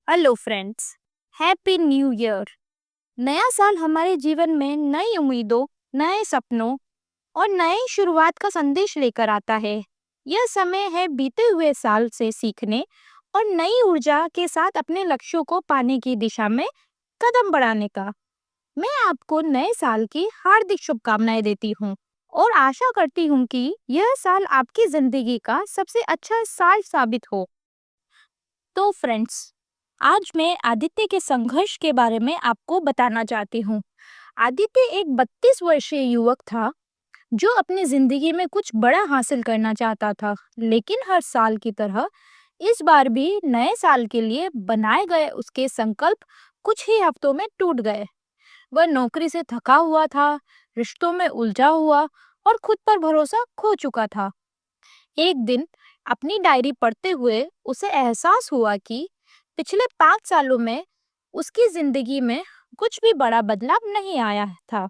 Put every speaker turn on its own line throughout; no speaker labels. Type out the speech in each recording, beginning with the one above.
Hello friends, happy new year. नया साल हमारे जीवन में नई उम्मीदों, नए सपनों और नई शुरुआत का संदेश लेकर आता है। यह समय है बीते हुए साल से सीखने और नई ऊर्जा के साथ अपने लक्ष्यों को पाने की दिशा में कदम बढ़ाने का। मैं आपको नए साल की हार्दिक शुभकामनाएं देती हूँ और आशा करती हूँ कि यह साल आपकी जिंदगी का सबसे अच्छा साल साबित हो। तो फ्रेंड्स, आज मैं आदित्य के संघर्ष के बारे में आपको बताना चाहती हूँ। आदित्य एक 32 वर्षीय युवक था जो अपनी जिंदगी में कुछ बड़ा हासिल करना चाहता था, लेकिन हर साल की तरह इस बार भी नए साल के लिए बनाए गए उसके संकल्प कुछ ही हफ्तों में टूट गए। वह नौकरी से थका हुआ था, रिश्तों में उलझा हुआ और खुद पर भरोसा खो चुका था। एक दिन अपनी डायरी पढ़ते हुए उसे एहसास हुआ कि पिछले 5 सालों में उसकी जिंदगी में कुछ भी बड़ा बदलाव नहीं आया था।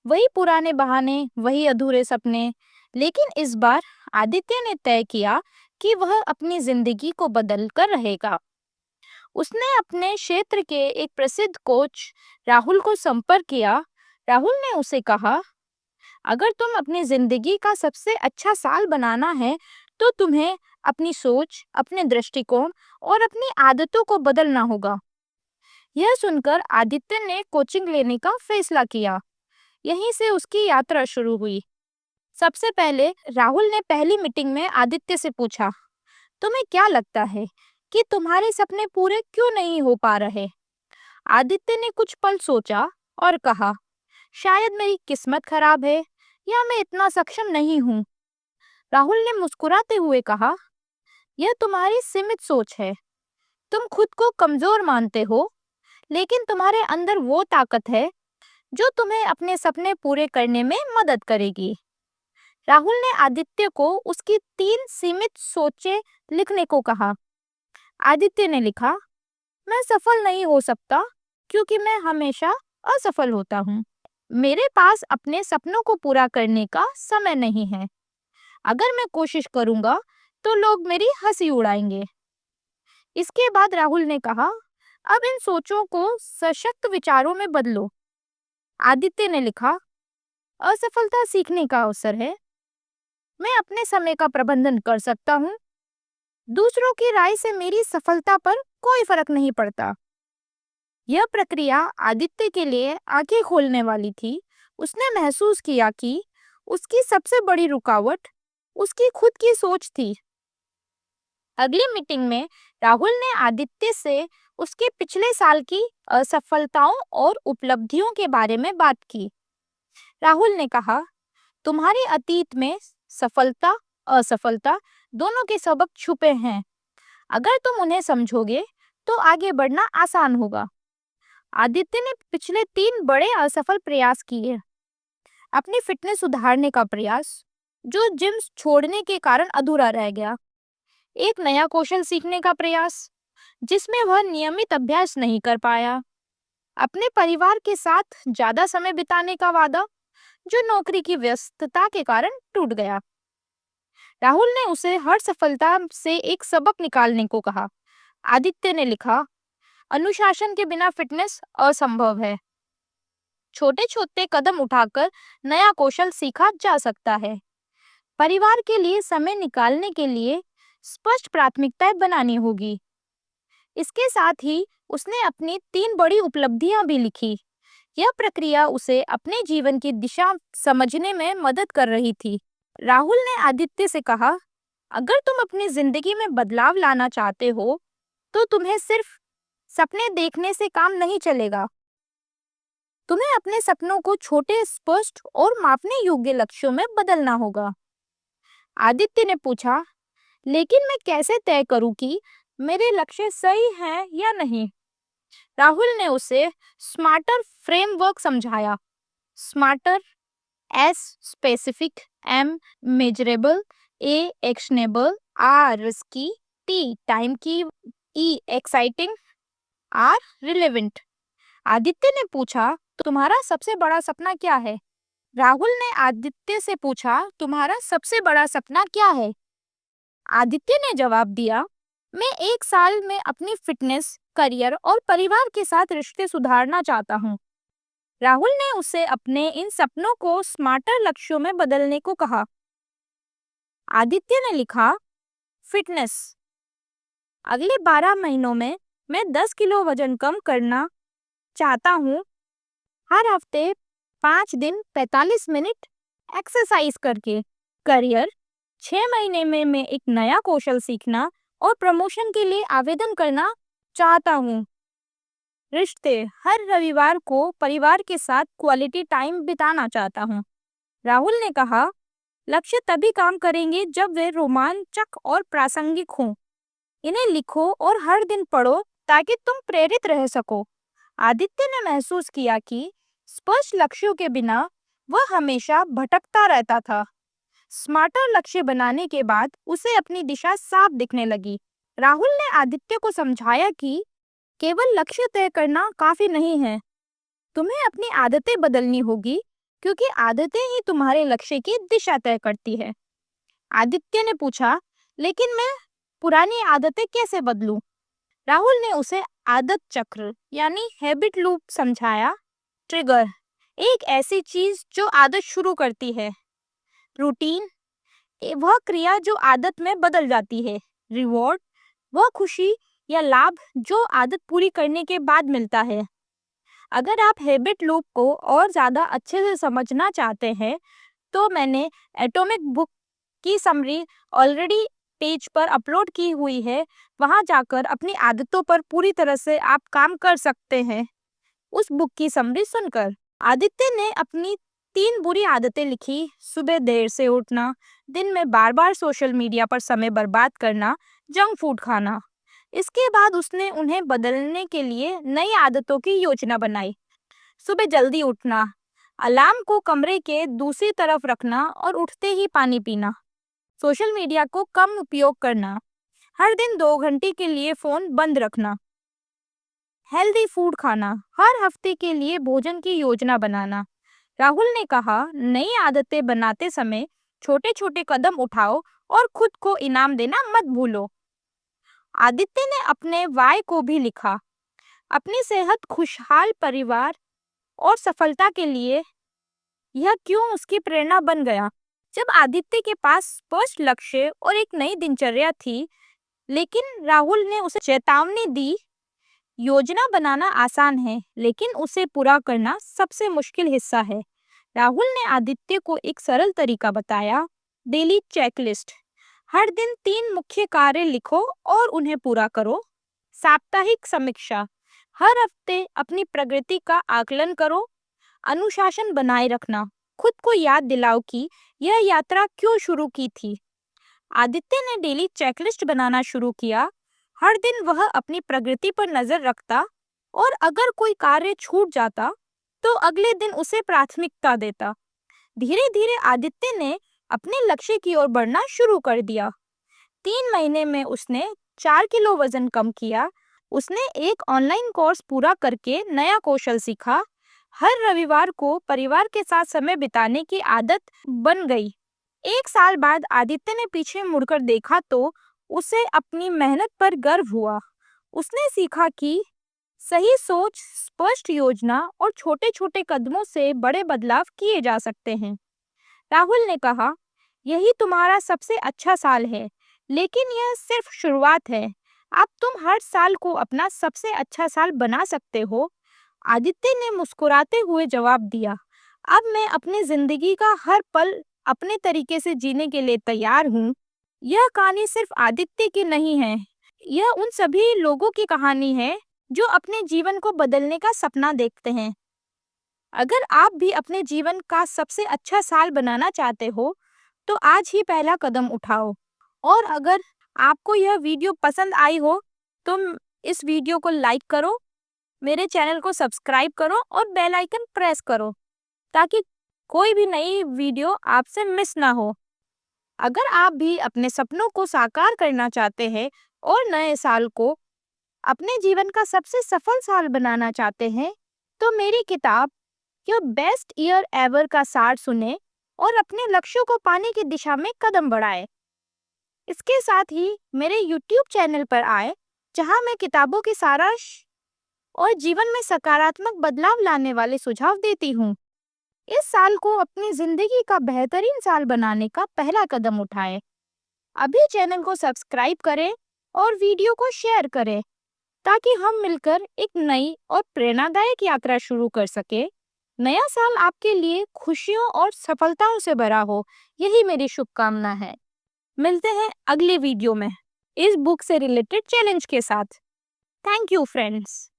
वही पुराने बहाने, वही अधूरे सपने। लेकिन इस बार आदित्य ने तय किया कि वह अपनी जिंदगी को बदल कर रहेगा। उसने अपने क्षेत्र के एक प्रसिद्ध कोच राहुल को संपर्क किया। राहुल ने उसे कहा, अगर तुम अपनी जिंदगी का सबसे अच्छा साल बनाना है तो तुम्हें अपनी सोच, अपने दृष्टिकोण और अपनी आदतों को बदलना होगा। यह सुनकर आदित्य ने कोचिंग लेने का फैसला किया। यहीं से उसकी यात्रा शुरू हुई। सबसे पहले राहुल ने पहली मीटिंग में आदित्य से पूछा, तुम्हें क्या लगता है कि तुम्हारे सपने पूरे क्यों नहीं हो पा रहे? आदित्य ने कुछ पल सोचा और कहा, शायद मेरी किस्मत खराब है या मैं इतना सक्षम नहीं हूँ। राहुल ने मुस्कुराते हुए कहा, यह तुम्हारी सीमित सोच है। तुम खुद को कमजोर मानते हो, लेकिन तुम्हारे अंदर वो ताकत है जो तुम्हें अपने सपने पूरे करने में मदद करेगी। राहुल ने आदित्य को उसकी 3 सीमित सोचें लिखने को कहा। आदित्य ने लिखा, मैं सफल नहीं हो सकता क्योंकि मैं हमेशा असफल होता हूँ। मेरे पास अपने सपनों को पूरा करने का समय नहीं है। अगर मैं कोशिश करूंगा तो लोग मेरी हंसी उड़ाएंगे। इसके बाद राहुल ने कहा, अब इन सोचों को सशक्त विचारों में बदलो। आदित्य ने लिखा, असफलता सीखने का अवसर है। मैं अपने समय का प्रबंधन कर सकता हूँ। दूसरों की राय से मेरी सफलता पर कोई फर्क नहीं पड़ता। यह प्रक्रिया आदित्य के लिए आंखें खोलने वाली थी। उसने महसूस किया कि उसकी सबसे बड़ी रुकावट उसकी खुद की सोच थी। अगली मीटिंग में राहुल ने आदित्य से उसके पिछले साल की असफलताओं और उपलब्धियों के बारे में बात की। राहुल ने कहा, तुम्हारे अतीत में सफलता, असफलता दोनों के सबक छुपे हैं। अगर तुम उन्हें समझोगे तो आगे बढ़ना आसान होगा। आदित्य ने पिछले 3 बड़े असफल प्रयास किए। अपनी फिटनेस सुधारने का प्रयास, जो जिम छोड़ने के कारण अधूरा रह गया। एक नया कौशल सीखने का प्रयास, जिसमें वह नियमित अभ्यास नहीं कर पाया। अपने परिवार के साथ ज्यादा समय बिताने का वादा, जो नौकरी की व्यस्तता के कारण टूट गया। राहुल ने उसे हर सफलता से एक सबक निकालने को कहा। आदित्य ने लिखा, अनुशासन के बिना फिटनेस असंभव है। छोटे छोटे कदम उठाकर नया कौशल सीखा जा सकता है। परिवार के लिए समय निकालने के लिए स्पष्ट प्राथमिकताएं बनानी होगी। इसके साथ ही उसने अपनी 3 बड़ी उपलब्धियां भी लिखी। यह प्रक्रिया उसे अपने जीवन की दिशा समझने में मदद कर रही थी। राहुल ने आदित्य से कहा, अगर तुम अपनी जिंदगी में बदलाव लाना चाहते हो तो तुम्हें सिर्फ सपने देखने से काम नहीं चलेगा। तुम्हें अपने सपनों को छोटे, स्पष्ट और मापने योग्य लक्ष्यों में बदलना होगा। आदित्य ने पूछा, लेकिन मैं कैसे तय करूं कि मेरे लक्ष्य सही हैं या नहीं? राहुल ने उसे स्मार्टर फ्रेमवर्क समझाया। Smarter, S specific, M measurable, A actionable, R risky, T time की, E exciting, R relevant. Aditya ने पूछा, तुम्हारा सबसे बड़ा सपना क्या है? राहुल ने आदित्य से पूछा, तुम्हारा सबसे बड़ा सपना क्या है? आदित्य ने जवाब दिया, मैं 1 साल में अपनी फिटनेस करियर और परिवार के साथ रिश्ते सुधारना चाहता हूँ। राहुल ने उसे अपने इन सपनों को स्मार्टर लक्ष्यों में बदलने को कहा। आदित्य ने लिखा, फिटनेस। अगले 12 महीनों में मैं 10 किलो वजन कम करना चाहता हूँ। हर हफ्ते 5 दिन 45 मिनट एक्सरसाइज करके। करियर, 6 महीने में मैं एक नया कौशल सीखना और प्रमोशन के लिए आवेदन करना चाहता हूँ। रिश्ते, हर रविवार को परिवार के साथ क्वालिटी टाइम बिताना चाहता हूँ। राहुल ने कहा, लक्ष्य तभी काम करेंगे जब वे रोमांचक और प्रासंगिक हों। इन्हें लिखो और हर दिन पढ़ो ताकि तुम प्रेरित रह सको। आदित्य ने महसूस किया कि स्पष्ट लक्ष्यों के बिना वह हमेशा भटकता रहता था। स्मार्टर लक्ष्य बनाने के बाद उसे अपनी दिशा साफ दिखने लगी। राहुल ने आदित्य को समझाया कि केवल लक्ष्य तय करना काफी नहीं है, तुम्हें अपनी आदतें बदलनी होगी, क्योंकि आदतें ही तुम्हारे लक्ष्य की दिशा तय करती है। आदित्य ने पूछा, लेकिन मैं पुरानी आदतें कैसे बदलूं? राहुल ने उसे आदत चक्र यानी हैबिट लूप समझाया। ट्रिगर, एक ऐसी चीज जो आदत शुरू करती है। रूटीन, वह क्रिया जो आदत में बदल जाती है। रिवॉर्ड, वह खुशी या लाभ जो आदत पूरी करने के बाद मिलता है। अगर आप हैबिट लूप को और ज़्यादा अच्छे से समझना चाहते हैं तो मैंने एटॉमिक बुक की समरी ऑलरेडी पेज पर अपलोड की हुई है। वहां जाकर अपनी आदतों पर पूरी तरह से आप काम कर सकते हैं उस बुक की समरी सुनकर। आदित्य ने अपनी 3 बुरी आदतें लिखी। सुबह देर से उठना, दिन में बार बार सोशल मीडिया पर समय बर्बाद करना, जंक फूड खाना। इसके बाद उसने उन्हें बदलने के लिए नई आदतों की योजना बनाई। सुबह जल्दी उठना, अलार्म को कमरे के दूसरी तरफ रखना और उठते ही पानी पीना। सोशल मीडिया को कम उपयोग करना, हर दिन 2 घंटे के लिए फोन बंद रखना। हेल्दी फूड खाना, हर हफ्ते के लिए भोजन की योजना बनाना। राहुल ने कहा, नई आदतें बनाते समय छोटे छोटे कदम उठाओ और खुद को इनाम देना मत भूलो। आदित्य ने अपने वाय को भी लिखा, अपनी सेहत, खुशहाल परिवार और सफलता के लिए। यह क्यों उसकी प्रेरणा बन गया। जब आदित्य के पास स्पष्ट लक्ष्य और एक नई दिनचर्या थी, लेकिन राहुल ने उसे चेतावनी दी, योजना बनाना आसान है, लेकिन उसे पूरा करना सबसे मुश्किल हिस्सा है। राहुल ने आदित्य को एक सरल तरीका बताया, डेली चेकलिस्ट। हर दिन 3 मुख्य कार्य लिखो और उन्हें पूरा करो। साप्ताहिक समीक्षा, हर हफ्ते अपनी प्रगति का आकलन करो। अनुशासन बनाए रखना, खुद को याद दिलाओ कि यह यात्रा क्यों शुरू की थी। आदित्य ने डेली चेकलिस्ट बनाना शुरू किया। हर दिन वह अपनी प्रगति पर नजर रखता और अगर कोई कार्य छूट जाता तो अगले दिन उसे प्राथमिकता देता। धीरे धीरे आदित्य ने अपने लक्ष्य की ओर बढ़ना शुरू कर दिया। 3 महीने में उसने 4 किलो वजन कम किया। उसने एक ऑनलाइन कोर्स पूरा करके नया कौशल सीखा। हर रविवार को परिवार के साथ समय बिताने की आदत बन गई। 1 साल बाद आदित्य ने पीछे मुड़कर देखा तो उसे अपनी मेहनत पर गर्व हुआ। उसने सीखा कि सही सोच, स्पष्ट योजना और छोटे छोटे कदमों से बड़े बदलाव किए जा सकते हैं। राहुल ने कहा, यही तुम्हारा सबसे अच्छा साल है, लेकिन यह सिर्फ शुरुआत है। अब तुम हर साल को अपना सबसे अच्छा साल बना सकते हो। आदित्य ने मुस्कुराते हुए जवाब दिया, अब मैं अपनी जिंदगी का हर पल अपने तरीके से जीने के लिए तैयार हूँ। यह कहानी सिर्फ आदित्य की नहीं है, यह उन सभी लोगों की कहानी है जो अपने जीवन को बदलने का सपना देखते हैं। अगर आप भी अपने जीवन का सबसे अच्छा साल बनाना चाहते हो, तो आज ही पहला कदम उठाओ। और अगर आपको यह वीडियो पसंद आई हो, तो इस वीडियो को लाइक करो, मेरे चैनल को सब्सक्राइब करो और बेल आइकन प्रेस करो, ताकि कोई भी नई वीडियो आपसे मिस ना हो। अगर आप भी अपने सपनों को साकार करना चाहते हैं और नए साल को अपने जीवन का सबसे सफल साल बनाना चाहते हैं, तो मेरी किताब योर बेस्ट ईयर एवर का सार सुने और अपने लक्ष्यों को पाने की दिशा में कदम बढ़ाएं। इसके साथ ही मेरे YouTube चैनल पर आए, जहां मैं किताबों के सारांश और जीवन में सकारात्मक बदलाव लाने वाले सुझाव देती हूँ। इस साल को अपनी जिंदगी का बेहतरीन साल बनाने का पहला कदम उठाएं। अभी चैनल को सब्सक्राइब करें और वीडियो को शेयर करें ताकि हम मिलकर एक नई और प्रेरणादायक यात्रा शुरू कर सके। नया साल आपके लिए खुशियों और सफलताओं से भरा हो, यही मेरी शुभकामना है। मिलते हैं अगले वीडियो में इस बुक से रिलेटेड चैलेंज के साथ। Thank you friends.